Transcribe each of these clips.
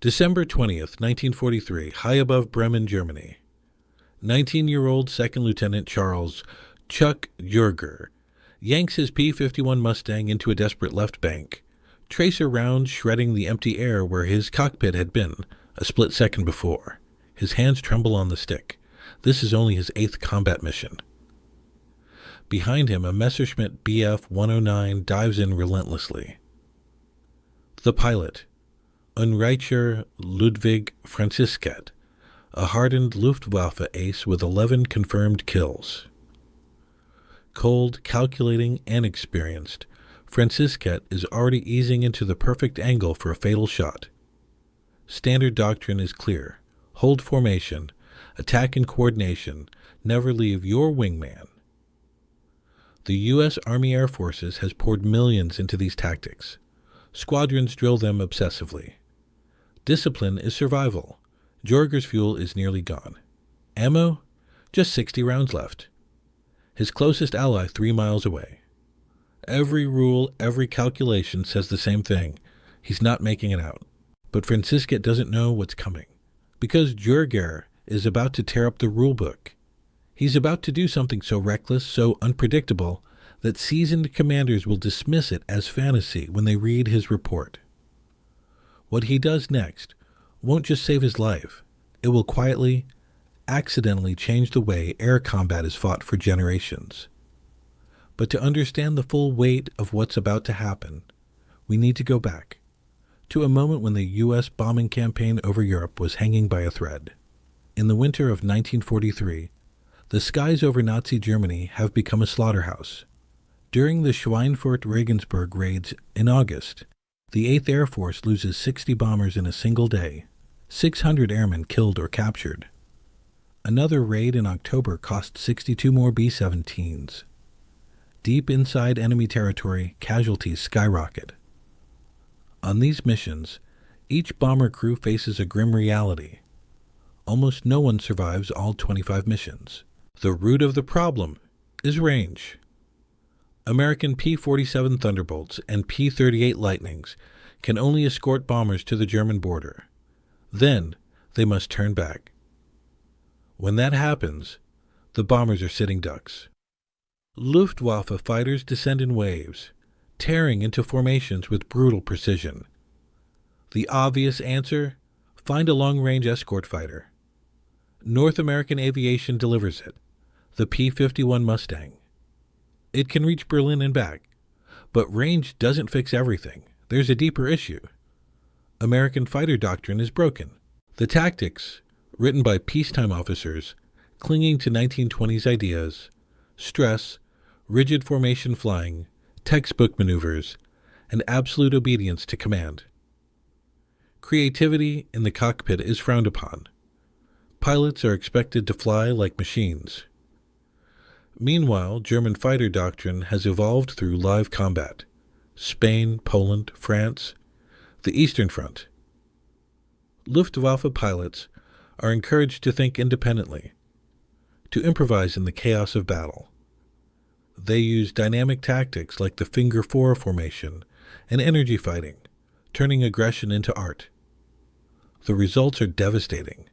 December 20th, 1943, high above Bremen, Germany. 19-year-old Second Lieutenant Charles Chuck Yeager yanks his P-51 Mustang into a desperate left bank, tracer rounds shredding the empty air where his cockpit had been a split second before. His hands tremble on the stick. This is only his 8th combat mission. Behind him, a Messerschmitt Bf-109 dives in relentlessly. The pilot, Unreicher Ludwig Franziskat, a hardened Luftwaffe ace with 11 confirmed kills. Cold, calculating, and experienced, Franziskat is already easing into the perfect angle for a fatal shot. Standard doctrine is clear. Hold formation, attack in coordination, never leave your wingman. The U.S. Army Air Forces has poured millions into these tactics. Squadrons drill them obsessively. Discipline is survival. Yeager's fuel is nearly gone. Ammo? Just 60 rounds left. His closest ally 3 miles away. Every rule, every calculation says the same thing. He's not making it out. But Franziskat doesn't know what's coming. Because Yeager is about to tear up the rulebook. He's about to do something so reckless, so unpredictable, that seasoned commanders will dismiss it as fantasy when they read his report. What he does next won't just save his life. It will quietly, accidentally change the way air combat is fought for generations. But to understand the full weight of what's about to happen, we need to go back to a moment when the U.S. bombing campaign over Europe was hanging by a thread. In the winter of 1943, the skies over Nazi Germany have become a slaughterhouse. During the Schweinfurt-Regensburg raids in August, the 8th Air Force loses 60 bombers in a single day, 600 airmen killed or captured. Another raid in October cost 62 more B-17s. Deep inside enemy territory, casualties skyrocket. On these missions, each bomber crew faces a grim reality. Almost no one survives all 25 missions. The root of the problem is range. American P-47 Thunderbolts and P-38 Lightnings can only escort bombers to the German border. Then they must turn back. When that happens, the bombers are sitting ducks. Luftwaffe fighters descend in waves, tearing into formations with brutal precision. The obvious answer? Find a long-range escort fighter. North American Aviation delivers it, the P-51 Mustang. It can reach Berlin and back, but range doesn't fix everything. There's a deeper issue. American fighter doctrine is broken. The tactics, written by peacetime officers, clinging to 1920s ideas, stress, rigid formation flying, textbook maneuvers, and absolute obedience to command. Creativity in the cockpit is frowned upon. Pilots are expected to fly like machines. Meanwhile, German fighter doctrine has evolved through live combat. Spain, Poland, France, the Eastern Front. Luftwaffe pilots are encouraged to think independently, to improvise in the chaos of battle. They use dynamic tactics like the Finger Four formation and energy fighting, turning aggression into art. The results are devastating.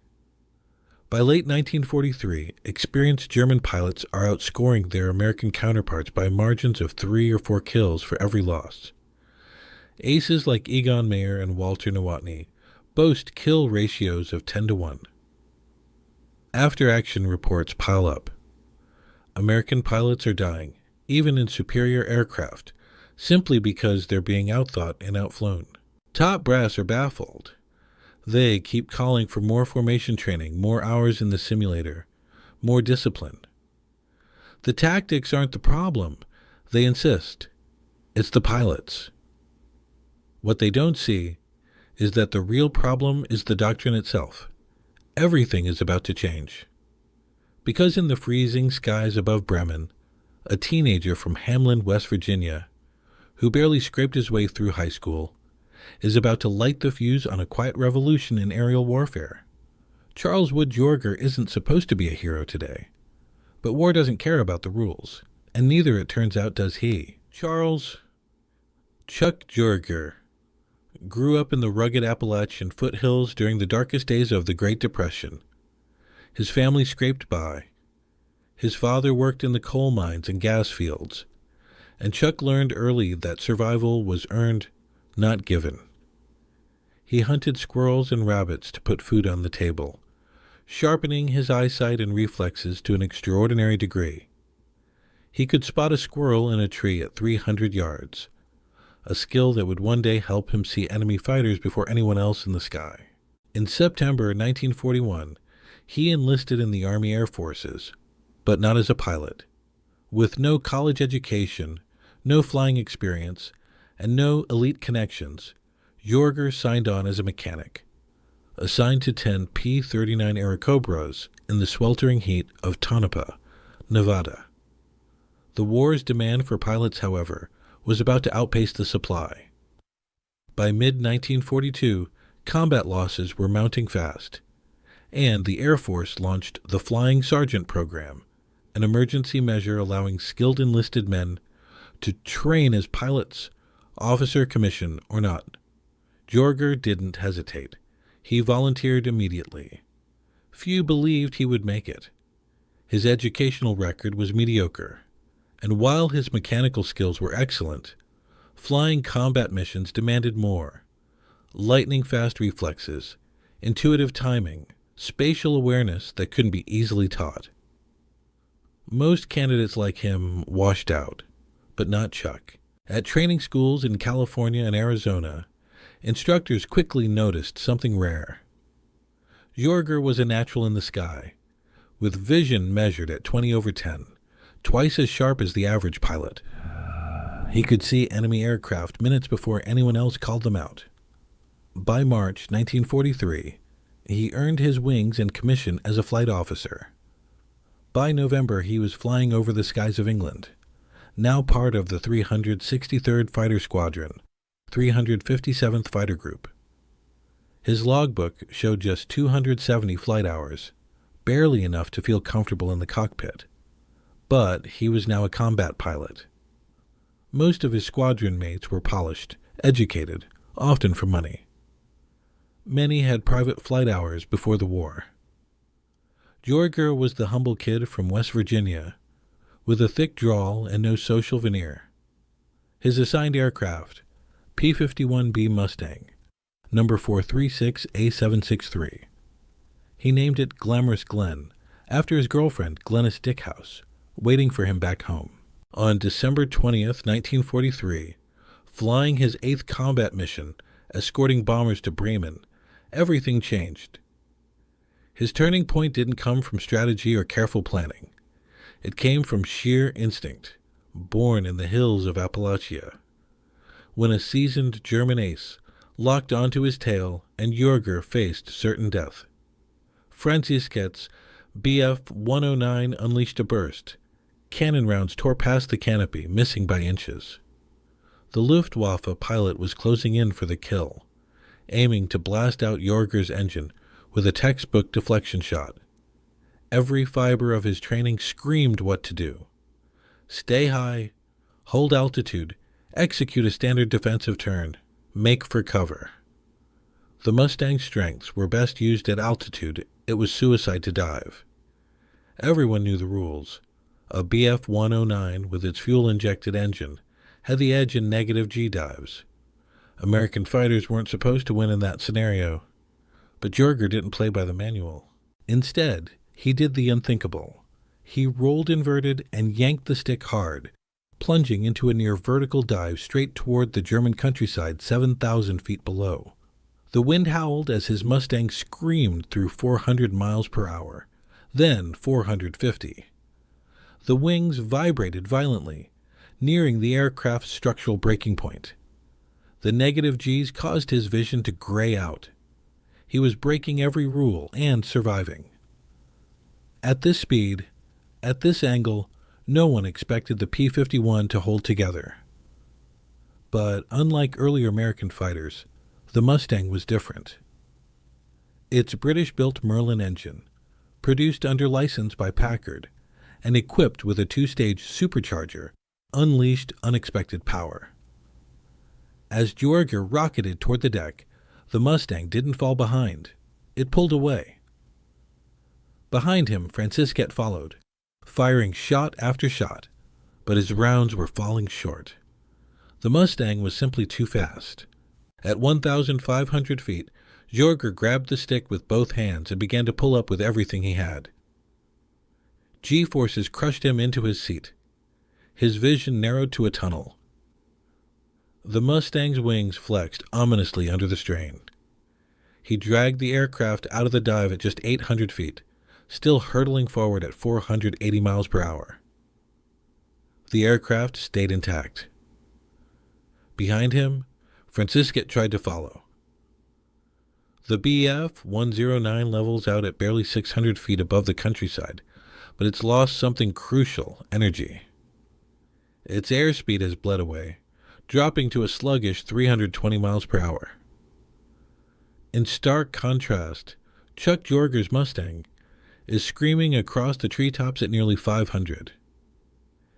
By late 1943, experienced German pilots are outscoring their American counterparts by margins of 3 or 4 kills for every loss. Aces like Egon Mayer and Walter Nowotny boast kill ratios of 10-1. After-action reports pile up. American pilots are dying, even in superior aircraft, simply because they're being outthought and outflown. Top brass are baffled. They keep calling for more formation training, more hours in the simulator, more discipline. The tactics aren't the problem, they insist. It's the pilots. What they don't see is that the real problem is the doctrine itself. Everything is about to change. Because in the freezing skies above Bremen, a teenager from Hamlin, West Virginia, who barely scraped his way through high school, is about to light the fuse on a quiet revolution in aerial warfare. Charles Wood Yeager isn't supposed to be a hero today, but war doesn't care about the rules, and neither, it turns out, does he. Chuck Yeager grew up in the rugged Appalachian foothills during the darkest days of the Great Depression. His family scraped by. His father worked in the coal mines and gas fields, and Chuck learned early that survival was earned, not given. He hunted squirrels and rabbits to put food on the table, sharpening his eyesight and reflexes to an extraordinary degree. He could spot a squirrel in a tree at 300 yards, a skill that would one day help him see enemy fighters before anyone else in the sky. In September 1941, he enlisted in the Army Air Forces, but not as a pilot. With no college education, no flying experience, and no elite connections, Yeager signed on as a mechanic, assigned to 10 P-39 Airacobras in the sweltering heat of Tonopah, Nevada. The war's demand for pilots, however, was about to outpace the supply. By mid-1942, combat losses were mounting fast, and the Air Force launched the Flying Sergeant Program, an emergency measure allowing skilled enlisted men to train as pilots, officer commission or not. Yeager didn't hesitate. He volunteered immediately. Few believed he would make it. His educational record was mediocre, and while his mechanical skills were excellent, flying combat missions demanded more. Lightning-fast reflexes, intuitive timing, spatial awareness that couldn't be easily taught. Most candidates like him washed out, but not Chuck. At training schools in California and Arizona, instructors quickly noticed something rare. Yeager was a natural in the sky, with vision measured at 20/10, twice as sharp as the average pilot. He could see enemy aircraft minutes before anyone else called them out. By March 1943, he earned his wings and commission as a flight officer. By November, he was flying over the skies of England, now part of the 363rd Fighter Squadron, 357th Fighter Group. His logbook showed just 270 flight hours, barely enough to feel comfortable in the cockpit. But he was now a combat pilot. Most of his squadron mates were polished, educated, often for money. Many had private flight hours before the war. Yeager was the humble kid from West Virginia, with a thick drawl and no social veneer. His assigned aircraft, P-51B Mustang, number 436A763. He named it Glamorous Glen, after his girlfriend, Glennis Dickhouse, waiting for him back home. On December 20th, 1943, flying his 8th combat mission, escorting bombers to Bremen, everything changed. His turning point didn't come from strategy or careful planning. It came from sheer instinct, born in the hills of Appalachia. When a seasoned German ace locked onto his tail and Yeager faced certain death. Franzisket's Bf-109 unleashed a burst. Cannon rounds tore past the canopy, missing by inches. The Luftwaffe pilot was closing in for the kill, aiming to blast out Yeager's engine with a textbook deflection shot. Every fiber of his training screamed what to do. Stay high, hold altitude, execute a standard defensive turn, make for cover. The Mustang's strengths were best used at altitude. It was suicide to dive. Everyone knew the rules. A Bf-109 with its fuel-injected engine had the edge in negative G dives. American fighters weren't supposed to win in that scenario. But Yeager didn't play by the manual. Instead, he did the unthinkable. He rolled inverted and yanked the stick hard, plunging into a near vertical dive straight toward the German countryside 7,000 feet below. The wind howled as his Mustang screamed through 400 miles per hour, then 450. The wings vibrated violently, nearing the aircraft's structural breaking point. The negative Gs caused his vision to gray out. He was breaking every rule and surviving. At this speed, at this angle, no one expected the P-51 to hold together. But unlike earlier American fighters, the Mustang was different. Its British-built Merlin engine, produced under license by Packard, and equipped with a 2-stage supercharger, unleashed unexpected power. As Yeager rocketed toward the deck, the Mustang didn't fall behind. It pulled away. Behind him, Francisquet followed, firing shot after shot, but his rounds were falling short. The Mustang was simply too fast. At 1,500 feet, Yeager grabbed the stick with both hands and began to pull up with everything he had. G-forces crushed him into his seat. His vision narrowed to a tunnel. The Mustang's wings flexed ominously under the strain. He dragged the aircraft out of the dive at just 800 feet, still hurtling forward at 480 miles per hour. The aircraft stayed intact. Behind him, Francisquet tried to follow. The BF-109 levels out at barely 600 feet above the countryside, but it's lost something crucial: energy. Its airspeed has bled away, dropping to a sluggish 320 miles per hour. In stark contrast, Chuck Yeager's Mustang is screaming across the treetops at nearly 500.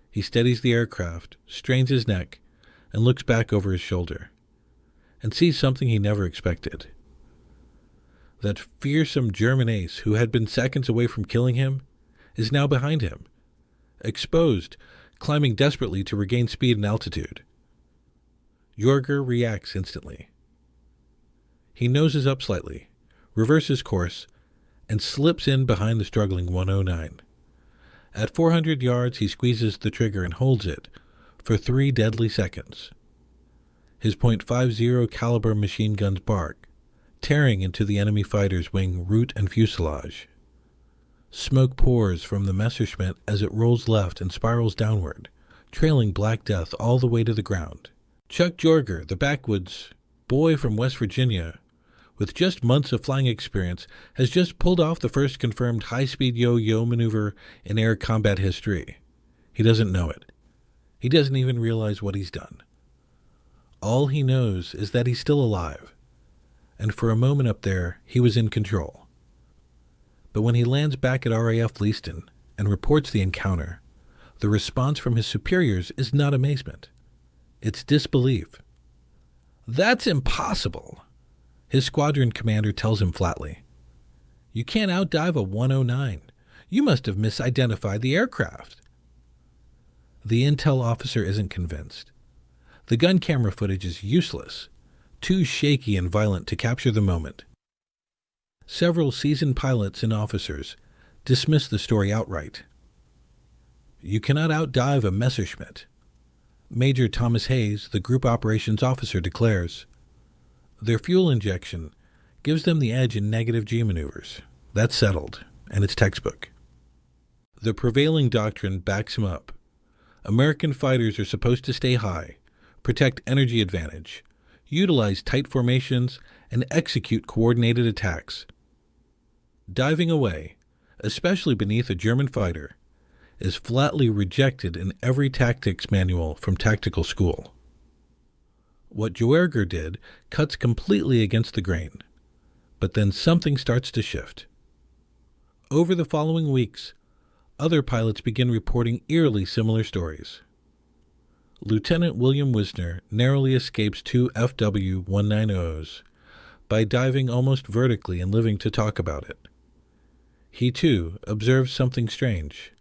He steadies the aircraft, strains his neck, and looks back over his shoulder, and sees something he never expected. That fearsome German ace who had been seconds away from killing him is now behind him, exposed, climbing desperately to regain speed and altitude. Yeager reacts instantly. He noses up slightly, reverses course, and slips in behind the struggling 109. At 400 yards, he squeezes the trigger and holds it for 3 deadly seconds. His .50 caliber machine guns bark, tearing into the enemy fighter's wing root and fuselage. Smoke pours from the Messerschmitt as it rolls left and spirals downward, trailing black death all the way to the ground. Chuck Yeager, the backwoods boy from West Virginia, with just months of flying experience, has just pulled off the first confirmed high-speed yo-yo maneuver in air combat history. He doesn't know it. He doesn't even realize what he's done. All he knows is that he's still alive, and for a moment up there, he was in control. But when he lands back at RAF Leaston and reports the encounter, the response from his superiors is not amazement. It's disbelief. "That's impossible," his squadron commander tells him flatly. "You can't outdive a 109. You must have misidentified the aircraft." The intel officer isn't convinced. The gun camera footage is useless, too shaky and violent to capture the moment. Several seasoned pilots and officers dismiss the story outright. "You cannot outdive a Messerschmitt," Major Thomas Hayes, the group operations officer, declares. Their fuel injection gives them the edge in negative G maneuvers. That's settled, and it's textbook. The prevailing doctrine backs him up. American fighters are supposed to stay high, protect energy advantage, utilize tight formations, and execute coordinated attacks. Diving away, especially beneath a German fighter, is flatly rejected in every tactics manual from tactical school. What Yeager did cuts completely against the grain, but then something starts to shift. Over the following weeks, other pilots begin reporting eerily similar stories. Lieutenant William Wisner narrowly escapes 2 FW-190s by diving almost vertically and living to talk about it. He, too, observes something strange.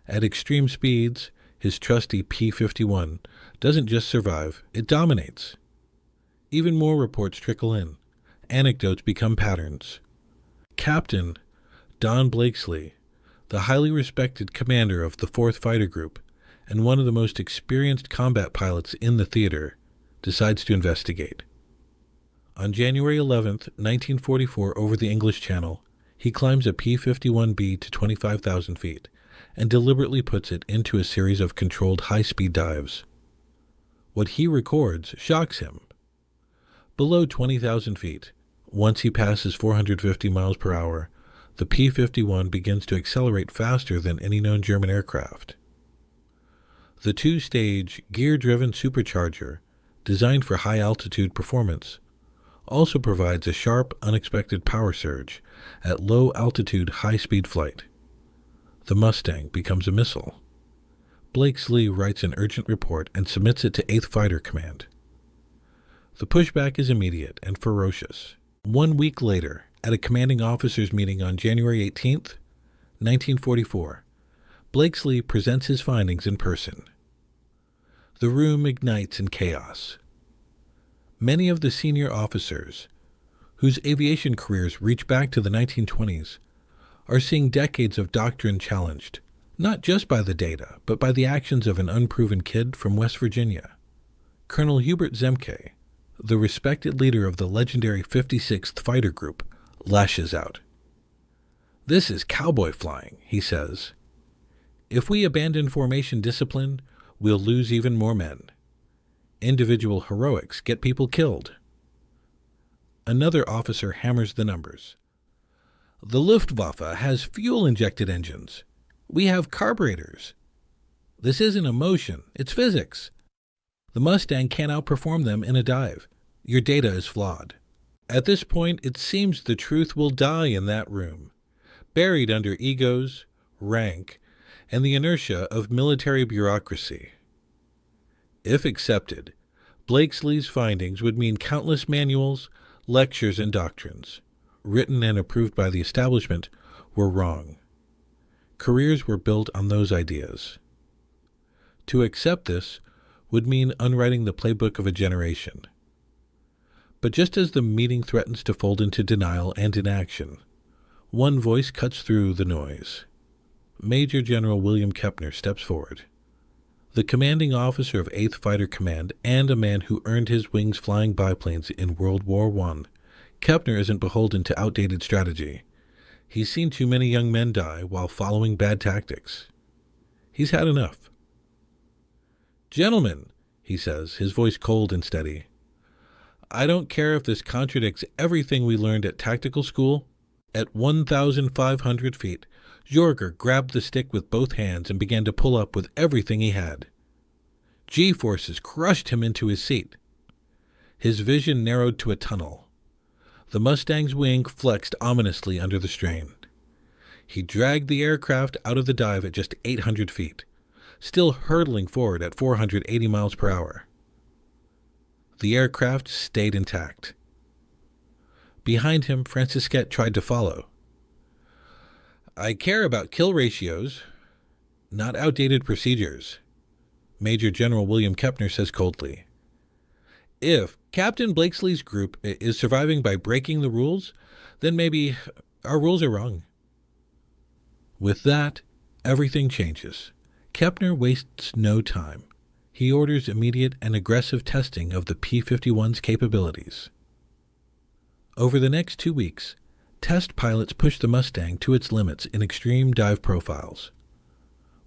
At extreme speeds, his trusty P-51 doesn't just survive, it dominates. Even more reports trickle in. Anecdotes become patterns. Captain Don Blakesley, the highly respected commander of the 4th Fighter Group and one of the most experienced combat pilots in the theater, decides to investigate. On January 11, 1944, over the English Channel, he climbs a P-51B to 25,000 feet and deliberately puts it into a series of controlled high-speed dives. What he records shocks him. Below 20,000 feet, once he passes 450 miles per hour, the P-51 begins to accelerate faster than any known German aircraft. The 2-stage, gear-driven supercharger, designed for high-altitude performance, also provides a sharp, unexpected power surge at low-altitude, high-speed flight. The Mustang becomes a missile. Blakesley writes an urgent report and submits it to 8th Fighter Command. The pushback is immediate and ferocious. 1 week later, at a commanding officers meeting on January 18th, 1944, Blakesley presents his findings in person. The room ignites in chaos. Many of the senior officers, whose aviation careers reach back to the 1920s, are seeing decades of doctrine challenged, not just by the data, but by the actions of an unproven kid from West Virginia. Colonel Hubert Zemke, the respected leader of the legendary 56th Fighter Group, lashes out. "This is cowboy flying," he says. "If we abandon formation discipline, we'll lose even more men. Individual heroics get people killed." Another officer hammers the numbers. "The Luftwaffe has fuel-injected engines. We have carburetors. This isn't emotion, it's physics. The Mustang can't outperform them in a dive. Your data is flawed." At this point, it seems the truth will die in that room, buried under egos, rank, and the inertia of military bureaucracy. If accepted, Blakesley's findings would mean countless manuals, lectures, and doctrines, written and approved by the establishment, were wrong. Careers were built on those ideas. To accept this would mean unwriting the playbook of a generation. But just as the meeting threatens to fold into denial and inaction, one voice cuts through the noise. Major General William Kepner steps forward. The commanding officer of 8th Fighter Command and a man who earned his wings flying biplanes in World War I, Kepner isn't beholden to outdated strategy. He's seen too many young men die while following bad tactics. He's had enough. "Gentlemen," he says, his voice cold and steady, "I don't care if this contradicts everything we learned at tactical school." At 1,500 feet, Yeager grabbed the stick with both hands and began to pull up with everything he had. G-forces crushed him into his seat. His vision narrowed to a tunnel. The Mustang's wing flexed ominously under the strain. He dragged the aircraft out of the dive at just 800 feet, still hurtling forward at 480 miles per hour. The aircraft stayed intact. Behind him, Francisquet tried to follow. "I care about kill ratios, not outdated procedures," Major General William Kepner says coldly. "If Captain Blakesley's group is surviving by breaking the rules, then maybe our rules are wrong." With that, everything changes. Kepner wastes no time. He orders immediate and aggressive testing of the P-51's capabilities. Over the next 2 weeks, test pilots push the Mustang to its limits in extreme dive profiles.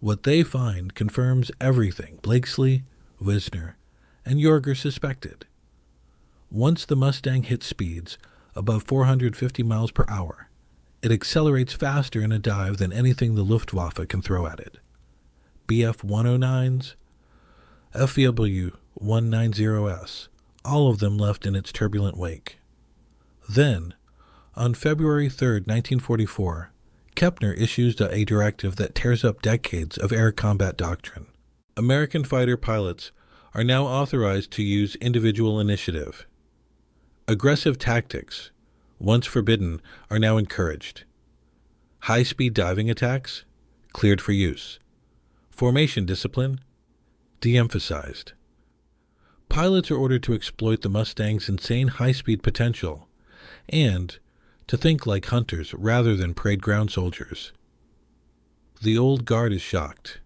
What they find confirms everything Blakesley, Wisner, and Yeager suspected. Once the Mustang hits speeds above 450 miles per hour, it accelerates faster in a dive than anything the Luftwaffe can throw at it. Bf-109s, FW-190S, all of them left in its turbulent wake. Then, on February 3, 1944, Kepner issues a directive that tears up decades of air combat doctrine. American fighter pilots are now authorized to use individual initiative. Aggressive tactics, once forbidden, are now encouraged. High-speed diving attacks, cleared for use. Formation discipline, de-emphasized. Pilots are ordered to exploit the Mustang's insane high-speed potential and to think like hunters rather than parade ground soldiers. The old guard is shocked.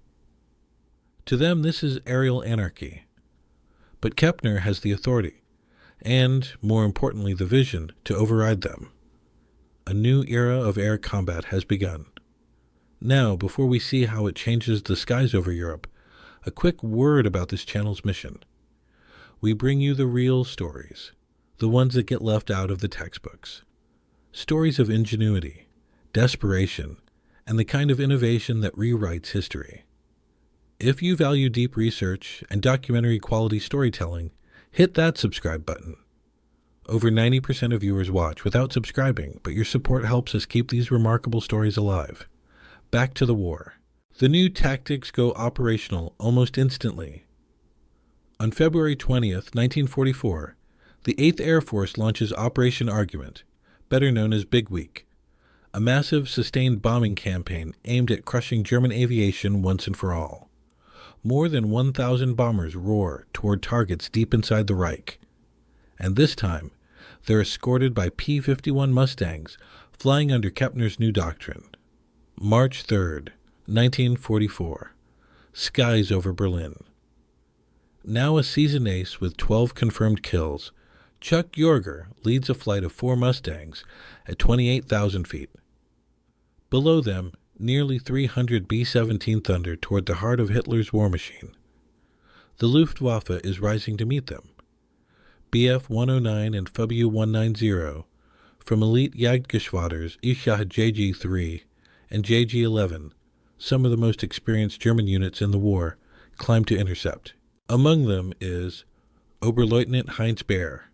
To them, this is aerial anarchy. But Kepner has the authority and, more importantly, the vision to override them. A new era of air combat has begun. Now, before we see how it changes the skies over Europe, a quick word about this channel's mission. We bring you the real stories, the ones that get left out of the textbooks. Stories of ingenuity, desperation, and the kind of innovation that rewrites history. If you value deep research and documentary quality storytelling, hit that subscribe button. Over 90% of viewers watch without subscribing, but your support helps us keep these remarkable stories alive. Back to the war. The new tactics go operational almost instantly. On February 20th, 1944, The 8th Air Force launches Operation Argument, better known as Big Week, a massive sustained bombing campaign aimed at crushing German aviation once and for all. More than 1,000 bombers roar toward targets deep inside the Reich, and this time they're escorted by P-51 Mustangs flying under Kepner's new doctrine. March 3rd, 1944. Skies over Berlin. Now a seasoned ace with 12 confirmed kills, Chuck Yeager leads a flight of 4 Mustangs at 28,000 feet. Below them, nearly 300 B-17 Thunder toward the heart of Hitler's war machine. The Luftwaffe is rising to meet them. Bf-109 and Fu-190 from elite Jagdgeschwaders Ishah JG-3 and JG-11, some of the most experienced German units in the war, climb to intercept. Among them is Oberleutnant Heinz Baer,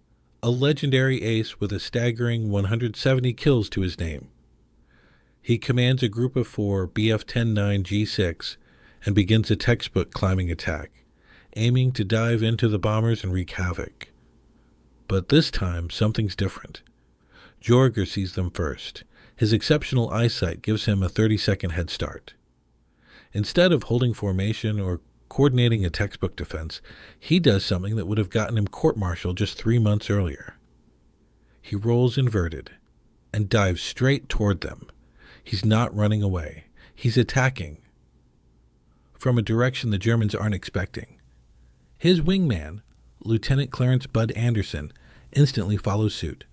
a legendary ace with a staggering 170 kills to his name. He commands a group of 4 Bf-109 G6 and begins a textbook climbing attack, aiming to dive into the bombers and wreak havoc. But this time, something's different. Yeager sees them first. His exceptional eyesight gives him a 30-second head start. Instead of holding formation or coordinating a textbook defense, he does something that would have gotten him court-martialed just 3 months earlier. He rolls inverted and dives straight toward them. He's not running away. He's attacking from a direction the Germans aren't expecting. His wingman, Lieutenant Clarence Bud Anderson, instantly follows suit.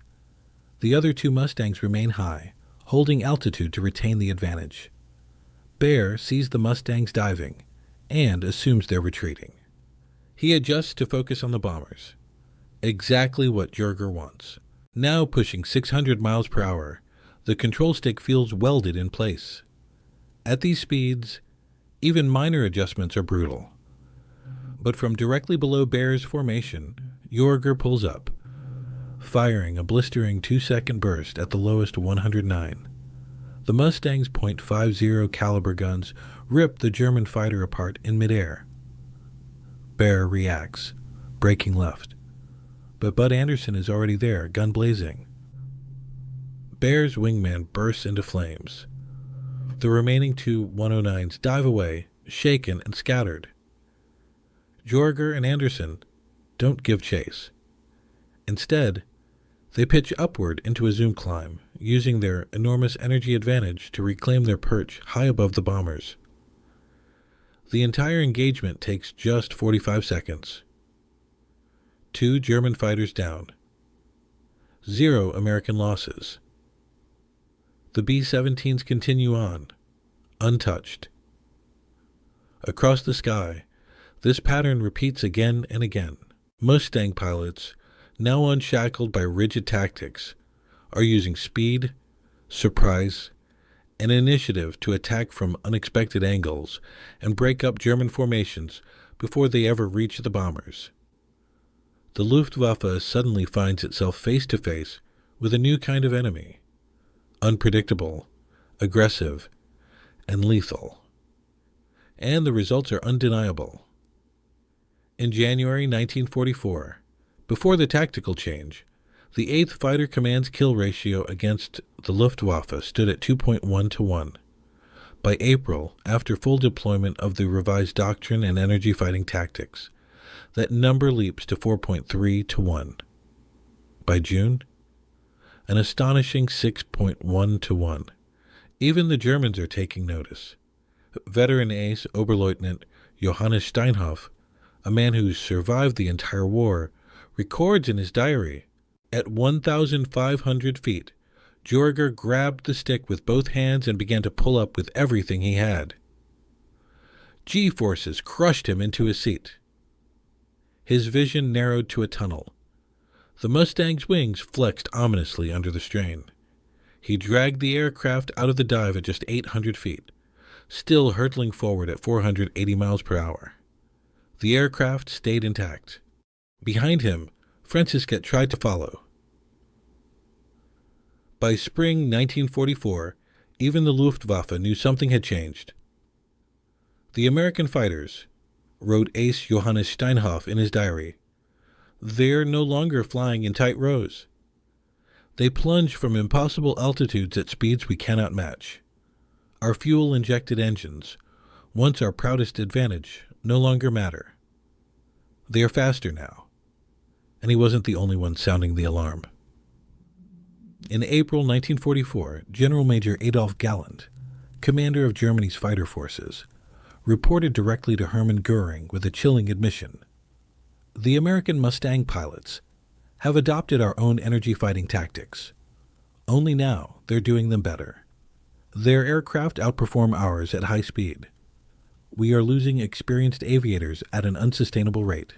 The other 2 Mustangs remain high, holding altitude to retain the advantage. Baer sees the Mustangs diving and assumes they're retreating. He adjusts to focus on the bombers. Exactly what Yeager wants. Now pushing 600 miles per hour, the control stick feels welded in place. At these speeds, even minor adjustments are brutal. But from directly below Baer's formation, Yeager pulls up, firing a blistering 2-second burst at the lowest 109. The Mustang's .50 caliber guns rip the German fighter apart in midair. Baer reacts, braking left. But Bud Anderson is already there, gun blazing. Baer's wingman bursts into flames. The remaining 2 109s dive away, shaken and scattered. Yeager and Anderson don't give chase. Instead, they pitch upward into a zoom climb, using their enormous energy advantage to reclaim their perch high above the bombers. The entire engagement takes just 45 seconds. 2 German fighters down. 0 American losses. The B-17s continue on, untouched. Across the sky, this pattern repeats again and again. Mustang pilots, now unshackled by rigid tactics, are using speed, surprise, and initiative to attack from unexpected angles and break up German formations before they ever reach the bombers. The Luftwaffe suddenly finds itself face to face with a new kind of enemy, unpredictable, aggressive, and lethal. And the results are undeniable. In January 1944, before the tactical change, the 8th Fighter Command's kill ratio against the Luftwaffe stood at 2.1 to 1. By April, after full deployment of the revised doctrine and energy fighting tactics, that number leaps to 4.3 to 1. By June, an astonishing 6.1 to 1. Even the Germans are taking notice. Veteran ace Oberleutnant Johannes Steinhoff, a man who survived the entire war, records in his diary, "At 1,500 feet, Yeager grabbed the stick with both hands and began to pull up with everything he had. G-forces crushed him into his seat. His vision narrowed to a tunnel. The Mustang's wings flexed ominously under the strain. He dragged the aircraft out of the dive at just 800 feet, still hurtling forward at 480 miles per hour. The aircraft stayed intact. Behind him, Franciscat tried to follow. By spring 1944, even the Luftwaffe knew something had changed. The American fighters, wrote ace Johannes Steinhoff in his diary, They're no longer flying in tight rows. They plunge from impossible altitudes at speeds we cannot match. Our fuel-injected engines, once our proudest advantage, no longer matter. They are faster now. And he wasn't the only one sounding the alarm. In April 1944, General Major Adolf Galland, commander of Germany's fighter forces, reported directly to Hermann Goering with a chilling admission. The American Mustang pilots have adopted our own energy fighting tactics. Only now they're doing them better. Their aircraft outperform ours at high speed. We are losing experienced aviators at an unsustainable rate.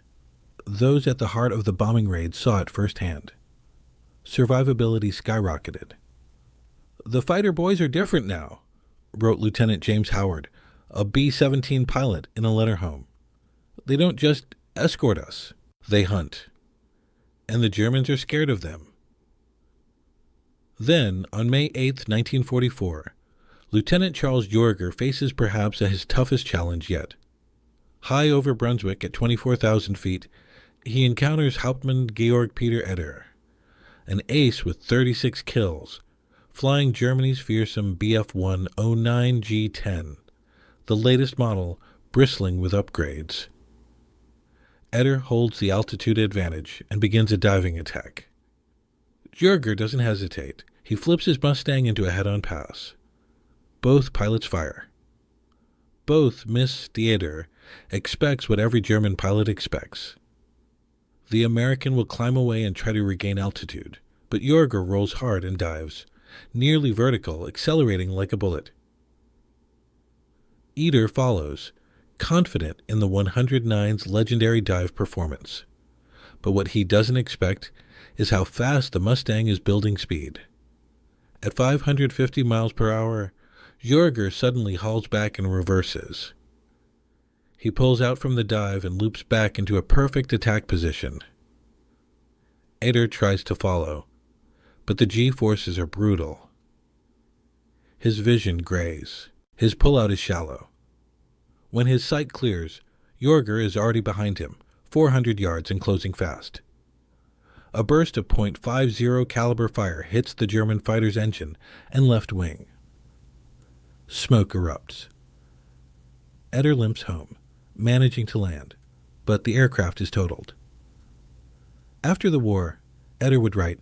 Those at the heart of the bombing raid saw it firsthand. Survivability skyrocketed. "The fighter boys are different now," wrote Lieutenant James Howard, a B-17 pilot, in a letter home. "They don't just escort us, they hunt. And the Germans are scared of them." Then, on May 8, 1944, Lieutenant Charles Yeager faces perhaps his toughest challenge yet. High over Brunswick at 24,000 feet, he encounters Hauptmann Georg Peter Eder, an ace with 36 kills, flying Germany's fearsome Bf-1 09G-10, the latest model bristling with upgrades. Eder holds the altitude advantage and begins a diving attack. Yeager doesn't hesitate. He flips his Mustang into a head-on pass. Both pilots fire. Both miss. The Eder expects what every German pilot expects. The American will climb away and try to regain altitude, but Yeager rolls hard and dives, nearly vertical, accelerating like a bullet. Eder follows, confident in the 109's legendary dive performance. But what he doesn't expect is how fast the Mustang is building speed. At 550 miles per hour, Yeager suddenly hauls back and reverses. He pulls out from the dive and loops back into a perfect attack position. Eder tries to follow, but the G-forces are brutal. His vision grays. His pullout is shallow. When his sight clears, Yeager is already behind him, 400 yards and closing fast. A burst of .50 caliber fire hits the German fighter's engine and left wing. Smoke erupts. Eder limps home, managing to land, but the aircraft is totaled. After the war, Eder would write,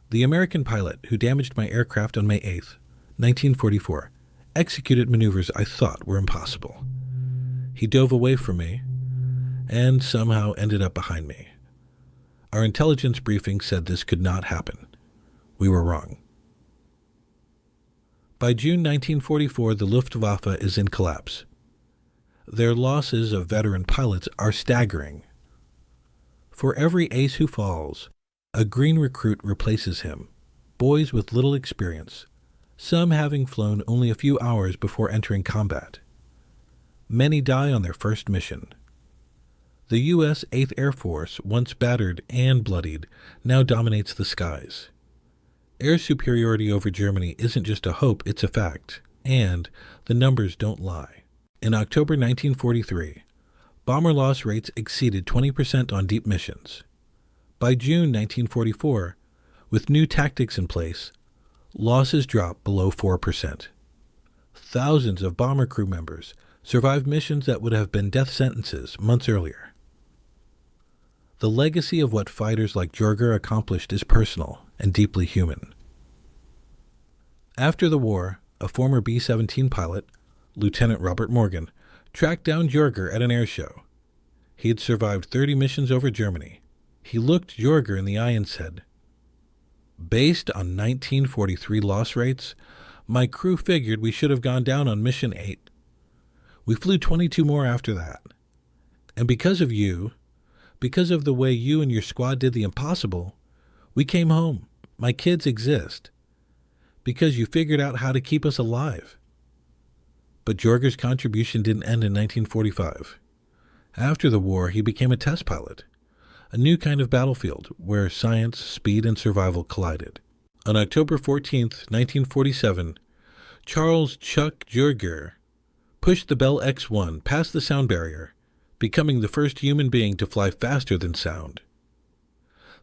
"The American pilot who damaged my aircraft on May 8, 1944, executed maneuvers I thought were impossible. He dove away from me and somehow ended up behind me. Our intelligence briefing said this could not happen. We were wrong." By June 1944, the Luftwaffe is in collapse. Their losses of veteran pilots are staggering. For every ace who falls, a green recruit replaces him, boys with little experience, some having flown only a few hours before entering combat. Many die on their first mission. The U.S. 8th Air Force, once battered and bloodied, now dominates the skies. Air superiority over Germany isn't just a hope, it's a fact, and the numbers don't lie. In October 1943, bomber loss rates exceeded 20% on deep missions. By June 1944, with new tactics in place, losses dropped below 4%. Thousands of bomber crew members survived missions that would have been death sentences months earlier. The legacy of what fighters like Yeager accomplished is personal and deeply human. After the war, a former B-17 pilot, Lieutenant Robert Morgan, tracked down Yeager at an air show. He had survived 30 missions over Germany. He looked Yeager in the eye and said, "Based on 1943 loss rates, my crew figured we should have gone down on Mission 8. We flew 22 more after that. And because of you, because of the way you and your squad did the impossible, we came home. My kids exist. Because you figured out how to keep us alive." But Yeager's contribution didn't end in 1945. After the war, he became a test pilot, a new kind of battlefield where science, speed, and survival collided. On October 14, 1947, Charles Chuck Yeager pushed the Bell X-1 past the sound barrier becoming the first human being to fly faster than sound.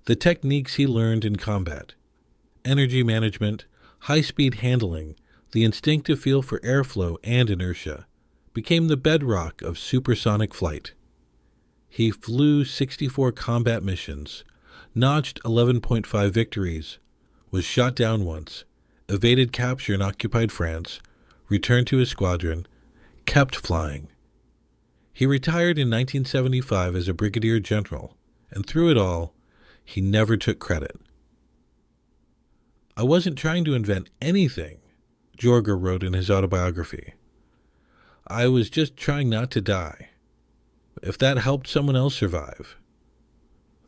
The techniques he learned in combat, energy management, high-speed handling, the instinctive feel for airflow and inertia, became the bedrock of supersonic flight. He flew 64 combat missions, notched 11.5 victories, was shot down once, evaded capture in occupied France, returned to his squadron, kept flying. He retired in 1975 as a brigadier general, and through it all, he never took credit. "I wasn't trying to invent anything," Yeager wrote in his autobiography. "I was just trying not to die. If that helped someone else survive,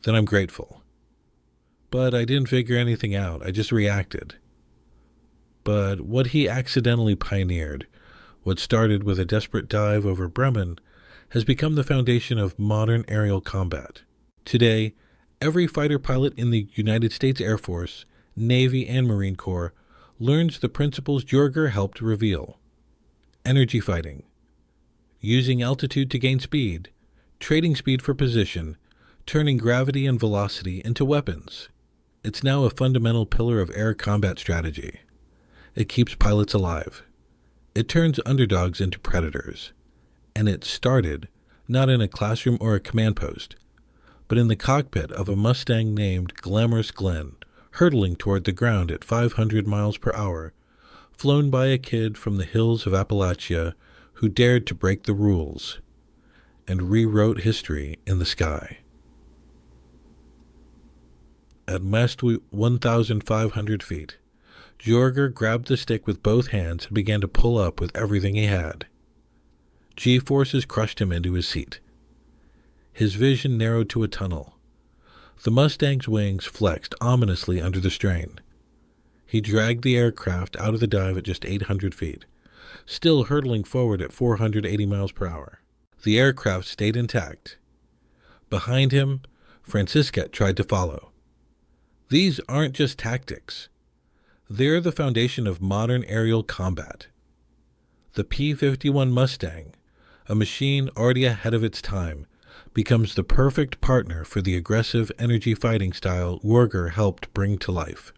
then I'm grateful. But I didn't figure anything out. I just reacted." But what he accidentally pioneered, what started with a desperate dive over Bremen, has become the foundation of modern aerial combat. Today, every fighter pilot in the United States Air Force, Navy, and Marine Corps learns the principles Yeager helped reveal. Energy fighting, using altitude to gain speed, trading speed for position, turning gravity and velocity into weapons. It's now a fundamental pillar of air combat strategy. It keeps pilots alive. It turns underdogs into predators. And it started not in a classroom or a command post, but in the cockpit of a Mustang named Glamorous Glenn, hurtling toward the ground at 500 miles per hour, flown by a kid from the hills of Appalachia who dared to break the rules and rewrote history in the sky. At mast 1,500 feet, Yeager grabbed the stick with both hands and began to pull up with everything he had. G-forces crushed him into his seat. His vision narrowed to a tunnel. The Mustang's wings flexed ominously under the strain. He dragged the aircraft out of the dive at just 800 feet, still hurtling forward at 480 miles per hour. The aircraft stayed intact. Behind him, Franciscat tried to follow. These aren't just tactics. They're the foundation of modern aerial combat. The P-51 Mustang, a machine already ahead of its time, becomes the perfect partner for the aggressive energy fighting style Yeager helped bring to life.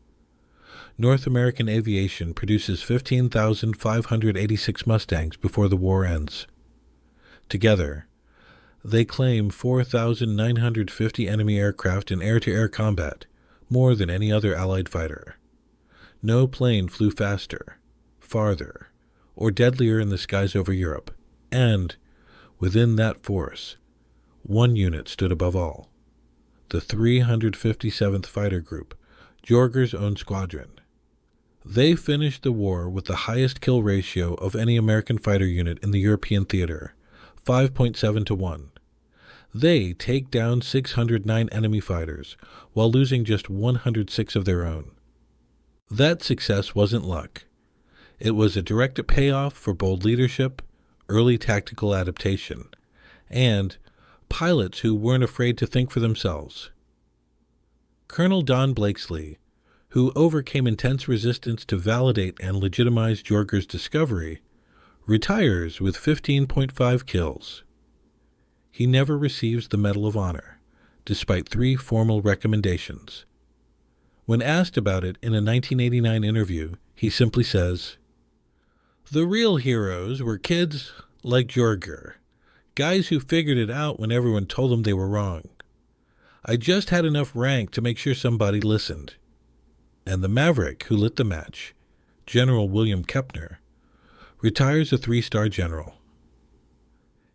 North American aviation produces 15,586 Mustangs before the war ends. Together, they claim 4,950 enemy aircraft in air-to-air combat, more than any other Allied fighter. No plane flew faster, farther, or deadlier in the skies over Europe, and, within that force, one unit stood above all, the 357th Fighter Group, Yeager's own squadron. They finished the war with the highest kill ratio of any American fighter unit in the European theater, 5.7 to 1. They take down 609 enemy fighters, while losing just 106 of their own. That success wasn't luck. It was a direct payoff for bold leadership, early tactical adaptation, and pilots who weren't afraid to think for themselves. Colonel Don Blakesley, who overcame intense resistance to validate and legitimize Yeager's discovery, retires with 15.5 kills. He never receives the Medal of Honor, despite 3 formal recommendations. When asked about it in a 1989 interview, he simply says, "The real heroes were kids like Yeager, guys who figured it out when everyone told them they were wrong. I just had enough rank to make sure somebody listened." And the maverick who lit the match, General William Kepner, retires a 3-star general.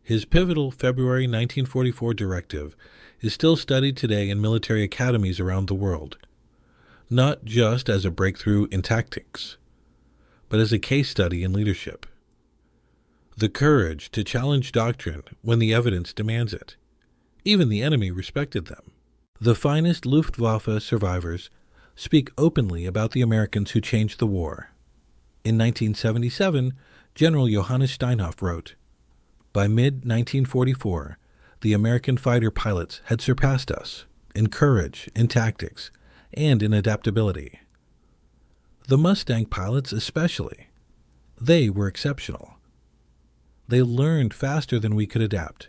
His pivotal February 1944 directive is still studied today in military academies around the world, not just as a breakthrough in tactics, but as a case study in leadership. The courage to challenge doctrine when the evidence demands it. Even the enemy respected them. The finest Luftwaffe survivors speak openly about the Americans who changed the war. In 1977, General Johannes Steinhoff wrote, "By mid-1944, the American fighter pilots had surpassed us in courage, in tactics, and in adaptability. The Mustang pilots especially. They were exceptional. They learned faster than we could adapt.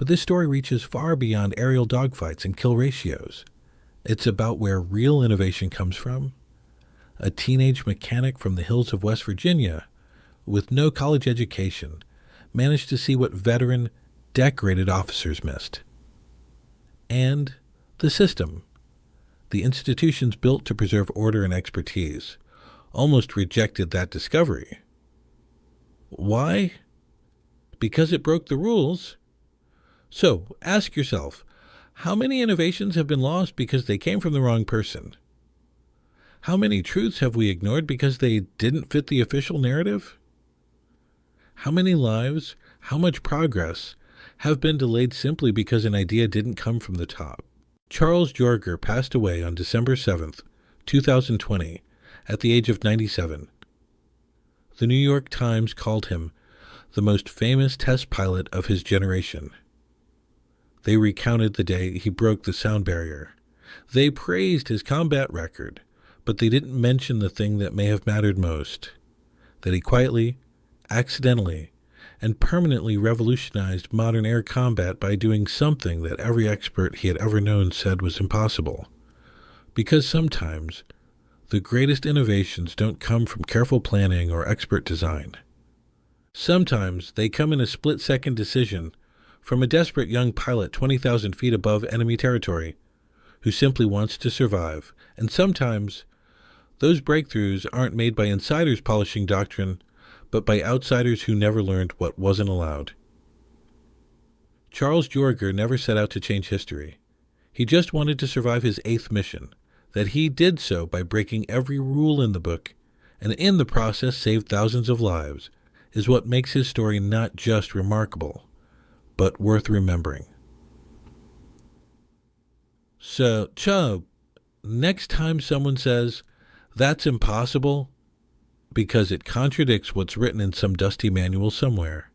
But this story reaches far beyond aerial dogfights and kill ratios. It's about where real innovation comes from. A teenage mechanic from the hills of West Virginia, with no college education, managed to see what veteran, decorated officers missed. And the system, the institutions built to preserve order and expertise, almost rejected that discovery. Why? Because it broke the rules. So, ask yourself, how many innovations have been lost because they came from the wrong person? How many truths have we ignored because they didn't fit the official narrative? How many lives, how much progress, have been delayed simply because an idea didn't come from the top? Charles Yeager passed away on December 7th, 2020, at the age of 97. The New York Times called him the most famous test pilot of his generation. They recounted the day he broke the sound barrier. They praised his combat record, but they didn't mention the thing that may have mattered most, that he quietly, accidentally, and permanently revolutionized modern air combat by doing something that every expert he had ever known said was impossible. Because sometimes, the greatest innovations don't come from careful planning or expert design. Sometimes they come in a split-second decision from a desperate young pilot 20,000 feet above enemy territory who simply wants to survive. And sometimes those breakthroughs aren't made by insiders polishing doctrine, but by outsiders who never learned what wasn't allowed. Charles Yeager never set out to change history. He just wanted to survive his 8th mission. That he did so by breaking every rule in the book, and in the process saved thousands of lives, is what makes his story not just remarkable, but worth remembering. So, Chubb, next time someone says, "That's impossible," because it contradicts what's written in some dusty manual somewhere,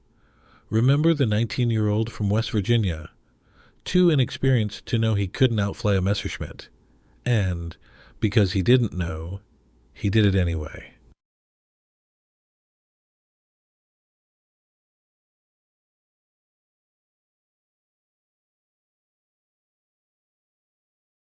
remember the 19-year-old from West Virginia, too inexperienced to know he couldn't outfly a Messerschmitt. And because he didn't know, he did it anyway.